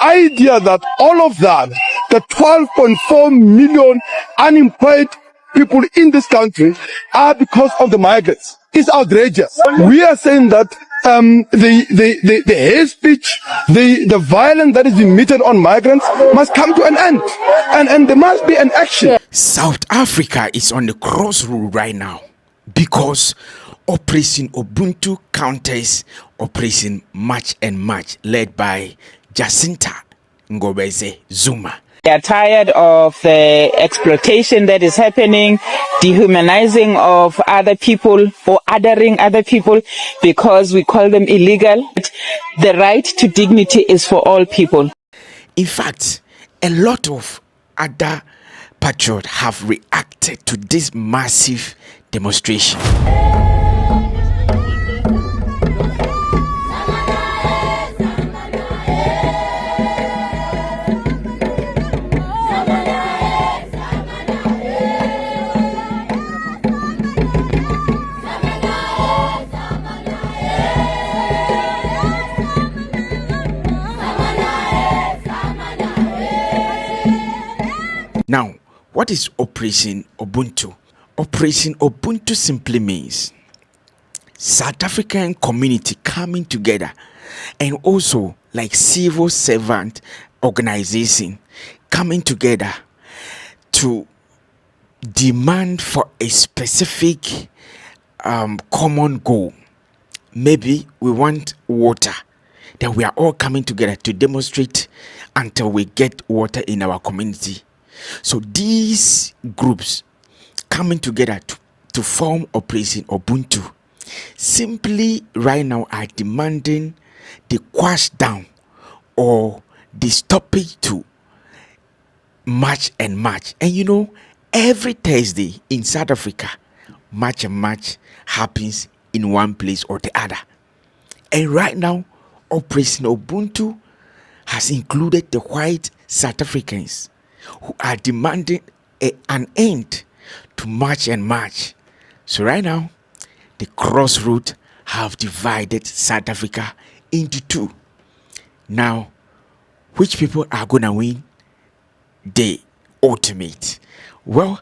idea that all of that, the 12.4 million unemployed people in this country are because of the migrants is outrageous. We are saying that the hate speech, the violence that is emitted on migrants must come to an end, and there must be an action. South Africa is on the crossroad right now because Operation Ubuntu counters Operation March and March, led by Jacinta Zumah. They are tired of the exploitation that is happening, dehumanizing of other people or othering other people because we call them illegal. The right to dignity is for all people. In fact, a lot of other patriots have reacted to this massive demonstration. Now, what is Operation Ubuntu? Operation Ubuntu simply means South African community coming together, and also like civil servant organization coming together to demand for a specific common goal. Maybe we want water. Then we are all coming together to demonstrate until we get water in our community. So these groups coming together to form Operation Ubuntu simply right now are demanding the quash down or the stoppage to March and March. And you know, every Thursday in South Africa, March and March happens in one place or the other. And right now, Operation Ubuntu has included the white South Africans who are demanding an end to March and March. So right now, the crossroads have divided South Africa into two. Now, which people are going to win the ultimate? Well,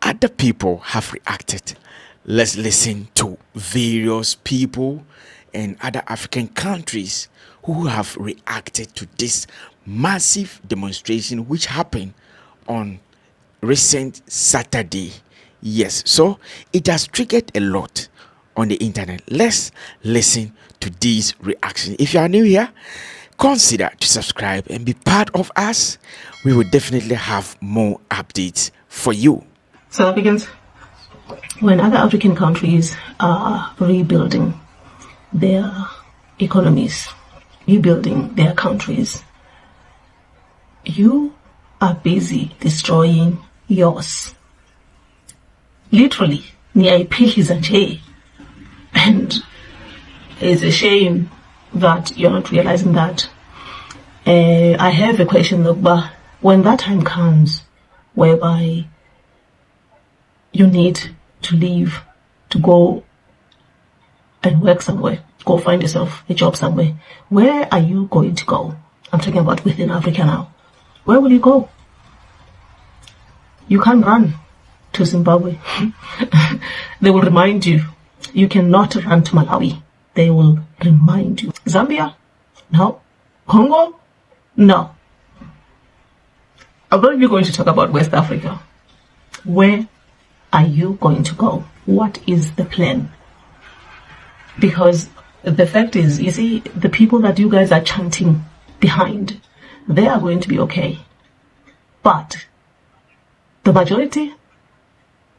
other people have reacted. Let's listen to various people and other African countries who have reacted to this massive demonstration which happened on recent Saturday. Yes, so it has triggered a lot on the internet. Let's listen to these reactions. If you are new here, consider to subscribe and be part of us. We will definitely have more updates for you. South Africans, when other African countries are rebuilding their economies, rebuilding their countries, you are busy destroying yours. Literally, and it's a shame that you're not realizing that. I have a question though, but when that time comes whereby you need to leave to go and work somewhere, go find yourself a job somewhere, where are you going to go? I'm talking about within Africa now. Where will you go? You can't run to Zimbabwe. They will remind you. You cannot run to Malawi. They will remind you. Zambia? No. Congo? No. I'm not even going to talk about West Africa. Where are you going to go? What is the plan? Because the fact is, you see, the people that you guys are chanting behind, they are going to be okay. But the majority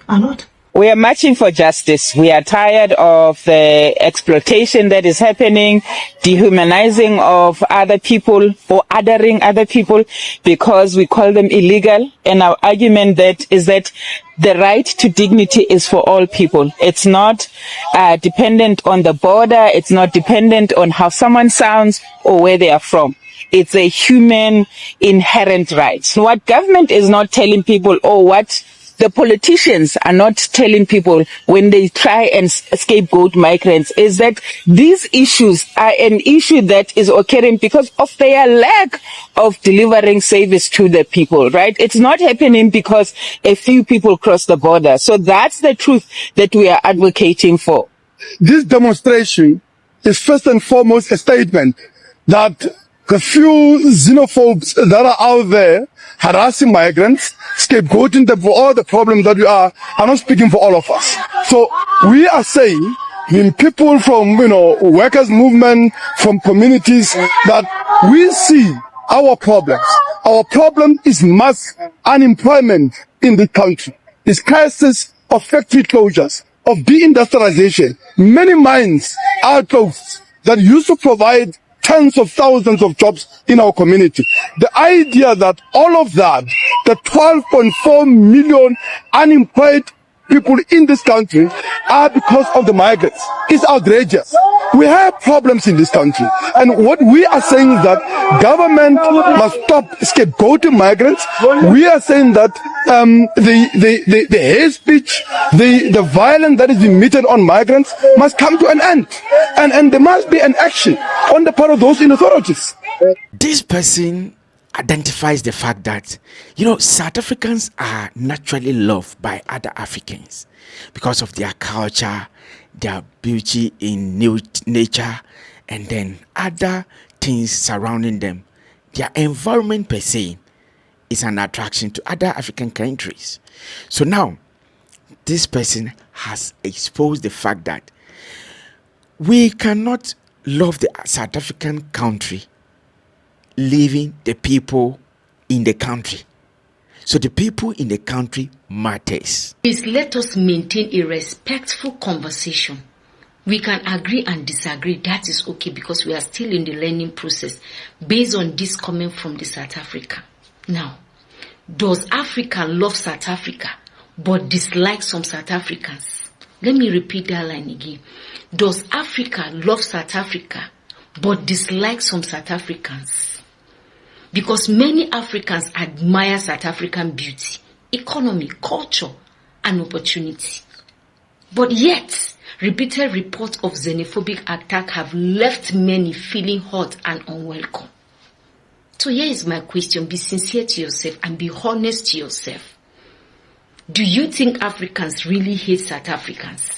are not. We are marching for justice. We are tired of the exploitation that is happening, dehumanizing of other people or othering other people because we call them illegal. And our argument is that the right to dignity is for all people. It's not dependent on the border. It's not dependent on how someone sounds or where they are from. It's a human inherent right. What government is not telling people, oh, what the politicians are not telling people when they try and scapegoat migrants is that these issues are an issue that is occurring because of their lack of delivering service to the people, right? It's not happening because a few people cross the border. So that's the truth that we are advocating for. This demonstration is first and foremost a statement that the few xenophobes that are out there harassing migrants, scapegoating them for all the problems that we are not speaking for all of us. So we are saying, people from, workers' movement, from communities, that we see our problems. Our problem is mass unemployment in the country. This crisis of factory closures, of deindustrialization. Many mines are closed that used to provide tens of thousands of jobs in our community. The idea that all of that, the 12.4 million unemployed people in this country are because of the migrants, is outrageous. We have problems in this country, and what we are saying is that government must stop scapegoating migrants. We are saying that the hate speech, the violence that is emitted on migrants must come to an end, and there must be an action on the part of those in authorities. This person identifies the fact that, South Africans are naturally loved by other Africans because of their culture, their beauty in nature, and then other things surrounding them. Their environment per se is an attraction to other African countries. So now, this person has exposed the fact that we cannot love the South African country leaving the people in the country. So the people in the country matters. Please let us maintain a respectful conversation. We can agree and disagree. That is okay, because we are still in the learning process based on this comment from the South Africa. Now, does Africa love South Africa but dislike some South Africans? Let me repeat that line again. Does Africa love South Africa but dislike some South Africans? Because many Africans admire South African beauty, economy, culture, and opportunity. But yet, repeated reports of xenophobic attack have left many feeling hurt and unwelcome. So here is my question. Be sincere to yourself and be honest to yourself. Do you think Africans really hate South Africans?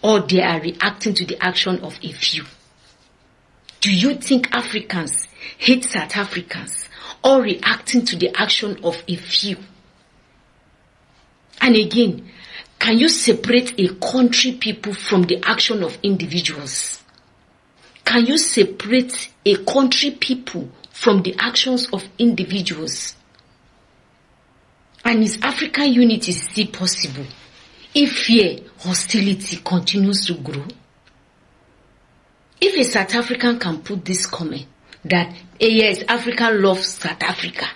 Or they are reacting to the action of a few? Do you think Africans hate South Africans or reacting to the action of a few? And again, can you separate a country people from the action of individuals? Can you separate a country people from the actions of individuals? And is African unity still possible if fear, hostility continues to grow? If a South African can put this comment that, yes, Africa loves South Africa,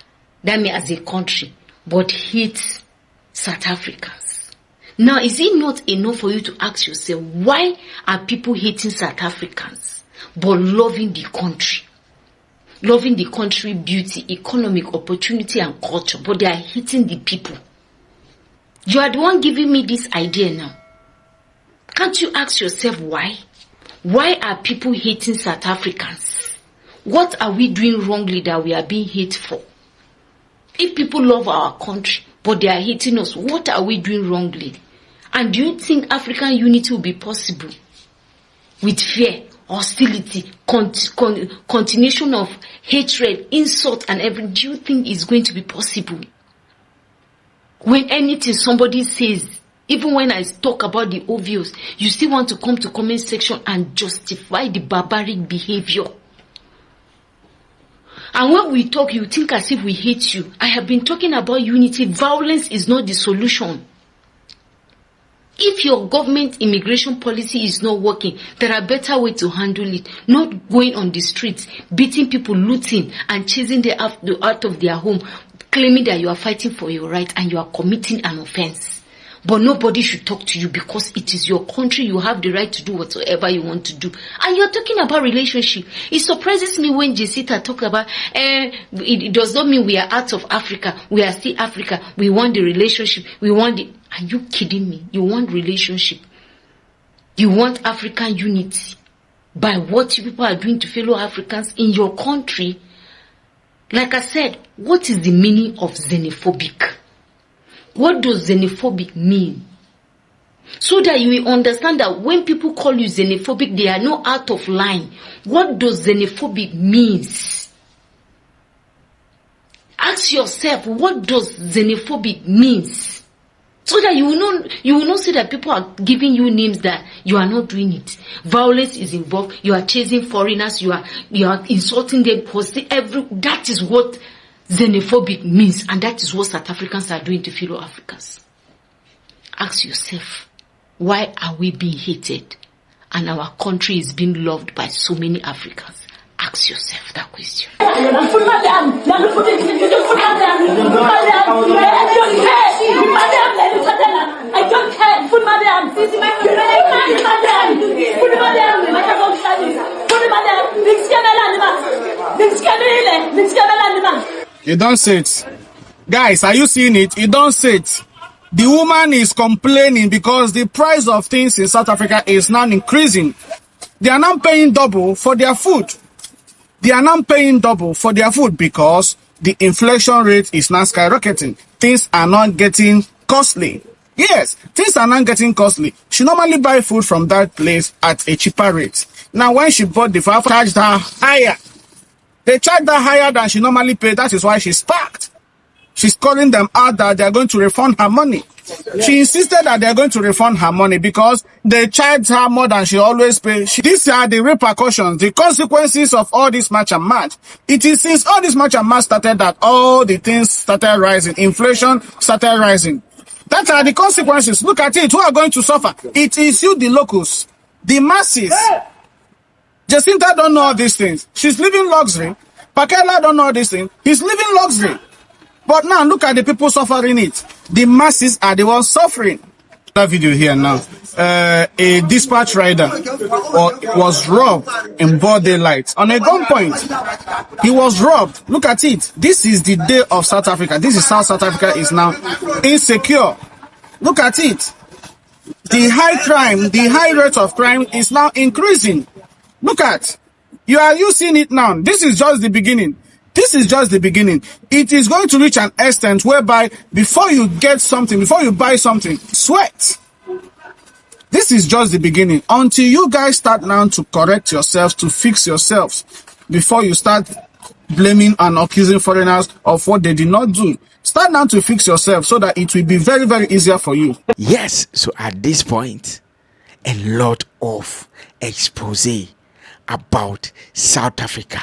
that means as a country, but hates South Africans. Now, is it not enough for you to ask yourself, why are people hating South Africans but loving the country? Loving the country beauty, economic opportunity, and culture, but they are hating the people. You are the one giving me this idea now. Can't you ask yourself why? Why are people hating South Africans? What are we doing wrongly that we are being hated for? If people love our country, but they are hating us, what are we doing wrongly? And do you think African unity will be possible with fear, hostility, continuation of hatred, insult, and everything? Do you think it's going to be possible? When anything somebody says, even when I talk about the obvious, you still want to come to comment section and justify the barbaric behavior. And when we talk, you think as if we hate you. I have been talking about unity. Violence is not the solution. If your government immigration policy is not working, there are better ways to handle it. Not going on the streets, beating people, looting, and chasing them out of their home, claiming that you are fighting for your right and you are committing an offense. but nobody should talk to you because it is your country. You have the right to do whatever you want to do. And you're talking about relationship. It surprises me when Jacinta talk about, it does not mean we are out of Africa. We are still Africa. We want the relationship. We want the... Are you kidding me? You want relationship. You want African unity by what you people are doing to fellow Africans in your country. Like I said, what is the meaning of xenophobic? What does xenophobic mean? So that you will understand that when people call you xenophobic, they are not out of line. What does xenophobic means? Ask yourself, what does xenophobic means? So that you will not say that people are giving you names that you are not doing it. Violence is involved. You are chasing foreigners. You are insulting them. That is what xenophobic means, and that is what South Africans are doing to fellow Africans. Ask yourself, why are we being hated, and our country is being loved by so many Africans? Ask yourself that question. I don't care. Put madam. You don't say it. Guys, are you seeing it? You don't say it. The woman is complaining because the price of things in South Africa is now increasing. They are now paying double for their food. They are now paying double for their food because the inflation rate is now skyrocketing. Things are not getting costly. Yes, things are not getting costly. She normally buy food from that place at a cheaper rate. Now, when she bought the food, charged her higher. They charged her higher than she normally paid. That is why she's packed. She's calling them out that they are going to refund her money. She insisted that they are going to refund her money because they charged her more than she always pays. These are the repercussions, the consequences of all this match and match. It is since all this match and match started that all the things started rising. Inflation started rising. That are the consequences. Look at it. Who are going to suffer? It is you, the locals, the masses. Jacinta don't know all these things. She's living luxury. Pakela don't know all these things. He's living luxury. But now look at the people suffering it. The masses are the ones suffering. That video here now. A dispatch rider was robbed in broad daylight on a gunpoint. He was robbed. Look at it. This is the day of South Africa. This is how South Africa is now insecure. Look at it. The high crime, the high rate of crime is now increasing. Look at. You seeing it now. This is just the beginning. This is just the beginning. It is going to reach an extent whereby before you get something, before you buy something, sweat. This is just the beginning. Until you guys start now to correct yourselves, to fix yourselves, before you start blaming and accusing foreigners of what they did not do. Start now to fix yourself so that it will be very, very easier for you. Yes, so at this point, a lot of expose about South Africa.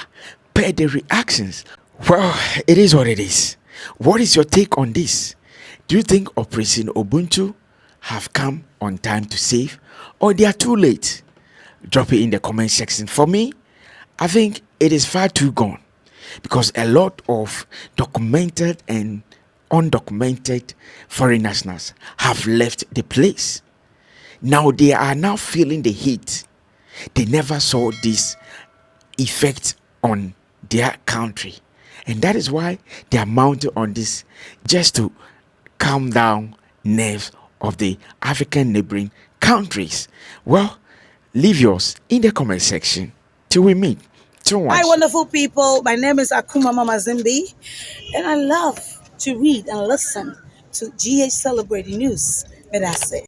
The reactions. Well, it is what it is. What is your take on this? Do you think Operation Ubuntu have come on time to save, or they are too late? Drop it in the comment section. For me, I think it is far too gone, because a lot of documented and undocumented foreign nationals have left the place. Now they are now feeling the heat. They never saw this effect on their country, and that is why they are mounted on this, just to calm down nerves of the African neighboring countries. Well, leave yours in the comment section till we meet. Hi, wonderful people. My name is Akuma Mama Zimbi, and I love to read and listen to GH Celebrating News. And that's it.